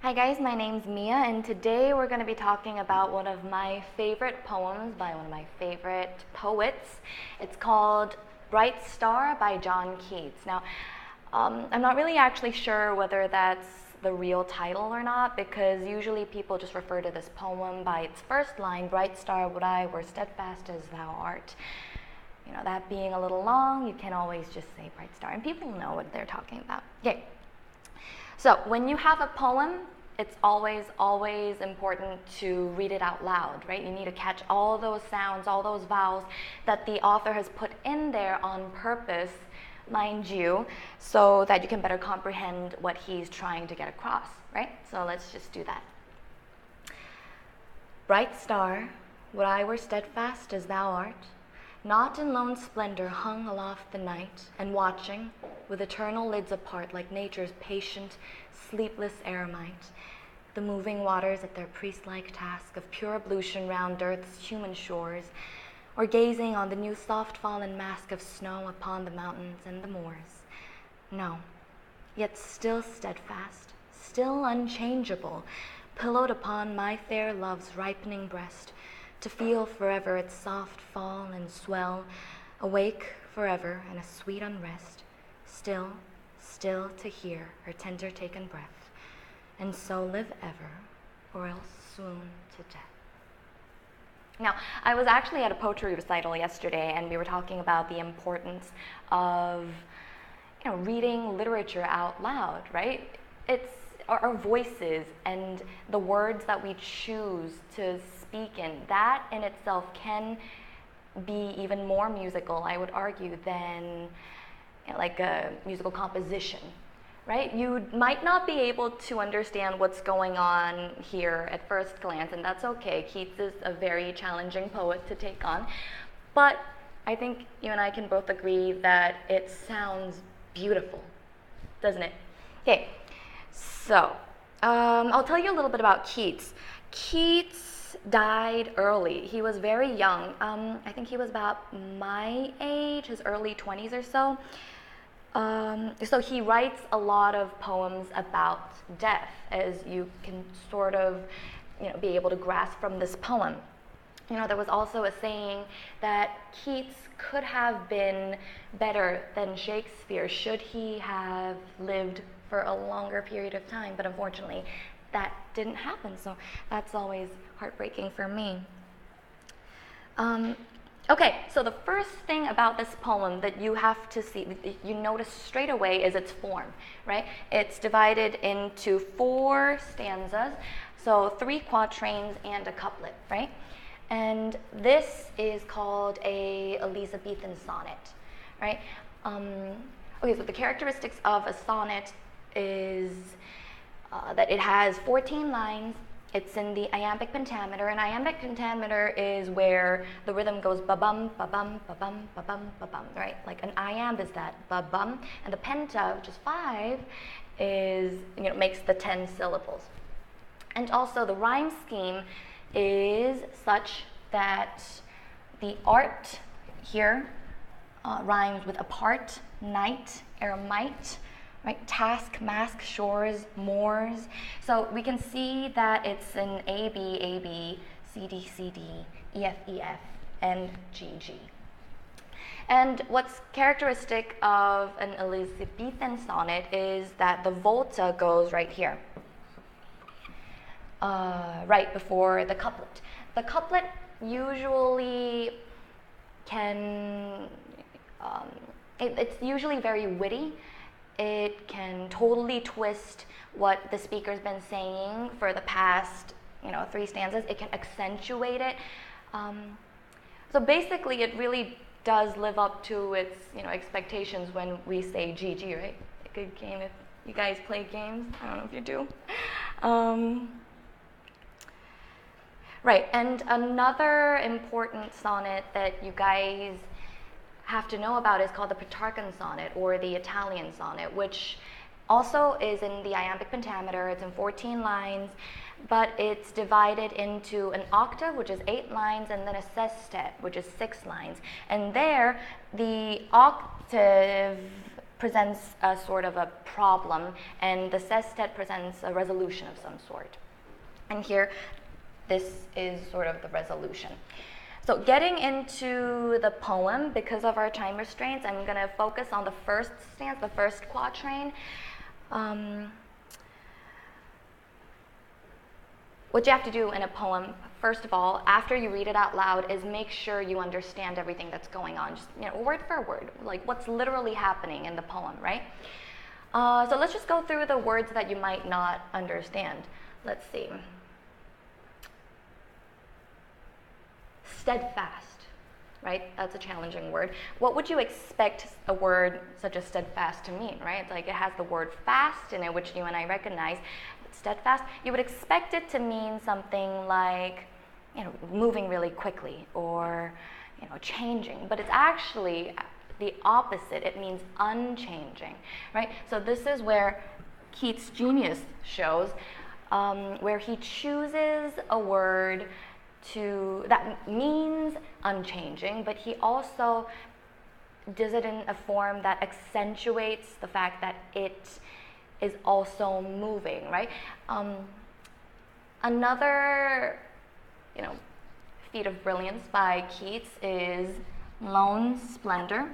Hi guys, my name's Mia, and today we're going to be talking about one of my favorite poems by one of my favorite poets. It's called Bright Star by John Keats. Now, I'm not really actually sure whether that's the real title or not, because usually people just refer to this poem by its first line, Bright Star, would I were steadfast as thou art. You know, that being a little long, you can always just say Bright Star, and people know what they're talking about. Okay. So when you have a poem, it's always important to read it out loud, right? You need to catch all those sounds, all those vowels that the author has put in there on purpose, mind you, so that you can better comprehend what he's trying to get across, right? So let's just do that. Bright star, would I were steadfast as thou art, not in lone splendor hung aloft the night, and watching, with eternal lids apart, like nature's patient, sleepless eremite, the moving waters at their priest-like task of pure ablution round earth's human shores, or gazing on the new soft-fallen mask of snow upon the mountains and the moors. No, yet still steadfast, still unchangeable, pillowed upon my fair love's ripening breast, to feel forever its soft fall and swell, awake forever in a sweet unrest, still to hear her tender taken breath, and so live ever, or else swoon to death. Now, I was actually at a poetry recital yesterday, and we were talking about the importance of, reading literature out loud, right? It's our voices and the words that we choose to speak in. That in itself can be even more musical, I would argue, than like a musical composition, right? You might not be able to understand what's going on here at first glance, and that's okay. Keats is a very challenging poet to take on, but I think you and I can both agree that it sounds beautiful, doesn't it? Okay, so I'll tell you a little bit about Keats. Keats died early. He was very young. I think he was about my age, his early 20s or so. So he writes a lot of poems about death, as you can sort of, be able to grasp from this poem. There was also a saying that Keats could have been better than Shakespeare should he have lived for a longer period of time, but unfortunately that didn't happen, so that's always heartbreaking for me. Okay, so the first thing about this poem that you have to see, you notice straight away, is its form, right? It's divided into 4 stanzas, so 3 quatrains and a couplet, right? And this is called a Elizabethan sonnet, right? Okay, so the characteristics of a sonnet is that it has 14 lines. It's in the iambic pentameter, and iambic pentameter is where the rhythm goes ba-bum, ba-bum, ba-bum, ba-bum, ba-bum, right? Like an iamb is that ba-bum, and the penta, which is 5, is, makes the 10 syllables. And also the rhyme scheme is such that the art here rhymes with apart, night, eremite, right? Task, mask, shores, moors. So we can see that it's an A, B, A, B, C, D, C, D, E, F, E, F, and G, G. And what's characteristic of an Elizabethan sonnet is that the volta goes right here, right before the couplet. The couplet usually can, it's usually very witty. It can totally twist what the speaker's been saying for the past, 3 stanzas. It can accentuate it. So basically, it really does live up to its, expectations when we say GG, right? A good game. If you guys play games, I don't know if you do. Right, and another important sonnet that you guys have to know about is called the Petrarchan sonnet, or the Italian sonnet, which also is in the iambic pentameter. It's in 14 lines, but it's divided into an octave, which is 8 lines, and then a sestet, which is 6 lines. And there, the octave presents a sort of a problem, and the sestet presents a resolution of some sort. And here, this is sort of the resolution. So getting into the poem, because of our time restraints, I'm going to focus on the first stanza, the first quatrain. What you have to do in a poem, first of all, after you read it out loud, is make sure you understand everything that's going on, just word for word, like what's literally happening in the poem, right? So let's just go through the words that you might not understand. Let's see. Steadfast, right? That's a challenging word. What would you expect a word such as steadfast to mean, right? It's like it has the word fast in it, which you and I recognize. Steadfast, you would expect it to mean something like, moving really quickly or, changing. But it's actually the opposite. It means unchanging, right? So this is where Keats' genius shows, where he chooses a word that means unchanging, but he also does it in a form that accentuates the fact that it is also moving, right? Another, feat of brilliance by Keats is lone splendor,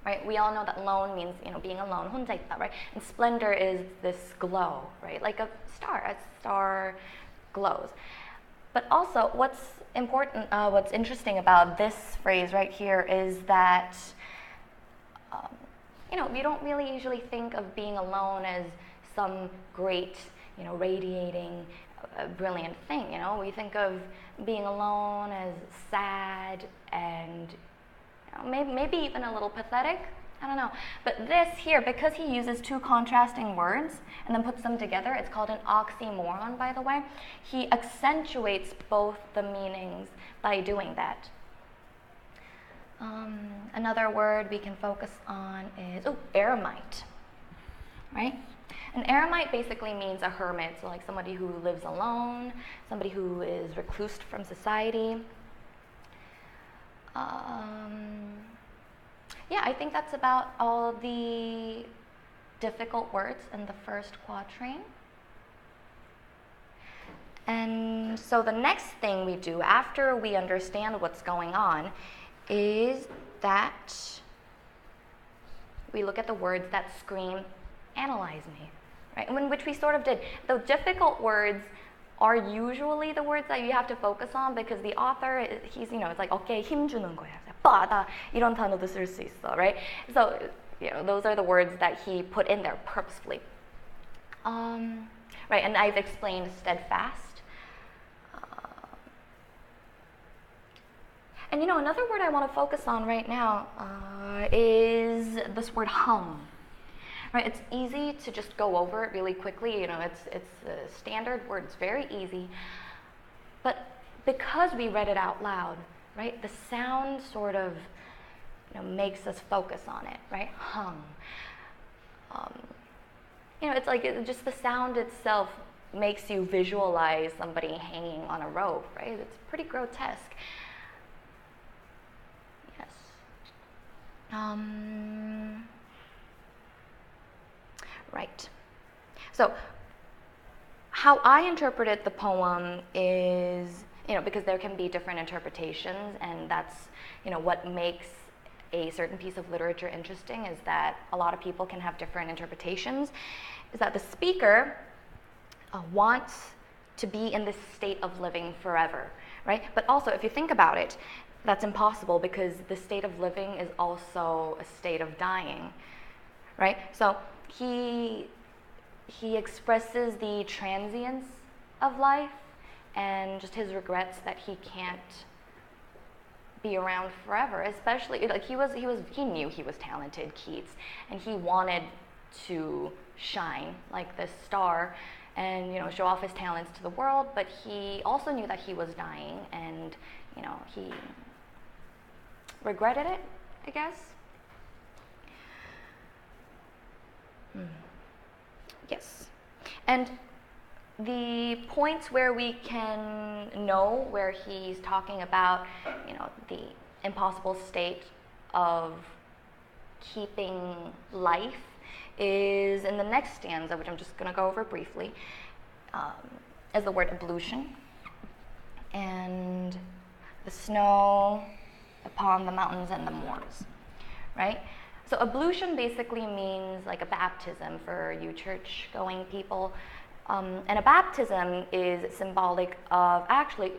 right? We all know that lone means, being alone, 혼자 있다, right? And splendor is this glow, right? Like a star glows. But also, what's interesting about this phrase right here is that, we don't really usually think of being alone as some great, radiating, brilliant thing. We think of being alone as sad and maybe even a little pathetic. I don't know. But this here, because he uses two contrasting words and then puts them together, it's called an oxymoron, by the way. He accentuates both the meanings by doing that. Another word we can focus on is eremite, right? An eremite basically means a hermit, so like somebody who lives alone, somebody who is reclused from society. Yeah, I think that's about all the difficult words in the first quatrain. And so the next thing we do after we understand what's going on is that we look at the words that scream, analyze me, right? Which we sort of did. The difficult words are usually the words that you have to focus on because the author, he's, it's like, 어깨에 힘 주는 거야. pada, 이런 단어도 쓸 수 있어, right? So, those are the words that he put in there purposefully. Right, and I've explained steadfast. And another word I want to focus on right now is this word hung. Right, it's easy to just go over it really quickly. It's a standard word. It's very easy. But because we read it out loud, right, the sound sort of makes us focus on it, right? Hung. It's like just the sound itself makes you visualize somebody hanging on a rope, right? It's pretty grotesque. Yes. Right. So how I interpreted the poem is, because there can be different interpretations, and that's, what makes a certain piece of literature interesting is that a lot of people can have different interpretations, is that the speaker wants to be in this state of living forever, right? But also, if you think about it, that's impossible because the state of living is also a state of dying, right? So he expresses the transience of life and just his regrets that he can't be around forever, especially like he knew he was talented, Keats, and he wanted to shine like this star and show off his talents to the world, but he also knew that he was dying and he regretted it, I guess. Yes. And the points where we can know where he's talking about, the impossible state of keeping life is in the next stanza, which I'm just going to go over briefly, is the word ablution. And the snow upon the mountains and the moors, right? So ablution basically means like a baptism for you church-going people. And a baptism is symbolic of actually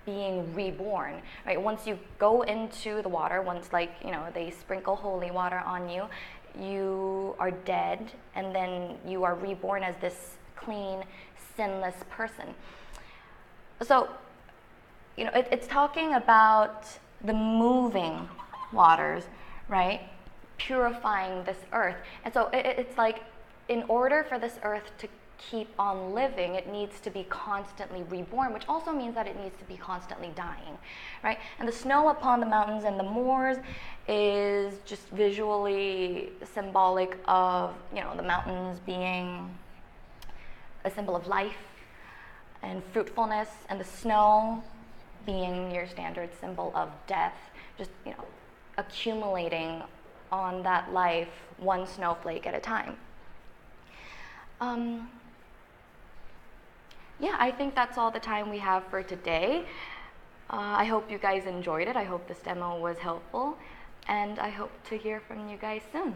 being reborn, right? Once you go into the water, once they sprinkle holy water on you, you are dead, and then you are reborn as this clean, sinless person. So, it's talking about the moving waters, right? Purifying this earth. And so it's like, in order for this earth to keep on living, it needs to be constantly reborn, which also means that it needs to be constantly dying, right? And the snow upon the mountains and the moors is just visually symbolic of, the mountains being a symbol of life and fruitfulness, and the snow being your standard symbol of death, just, accumulating on that life one snowflake at a time. Yeah, I think that's all the time we have for today. I hope you guys enjoyed it. I hope this demo was helpful, and I hope to hear from you guys soon.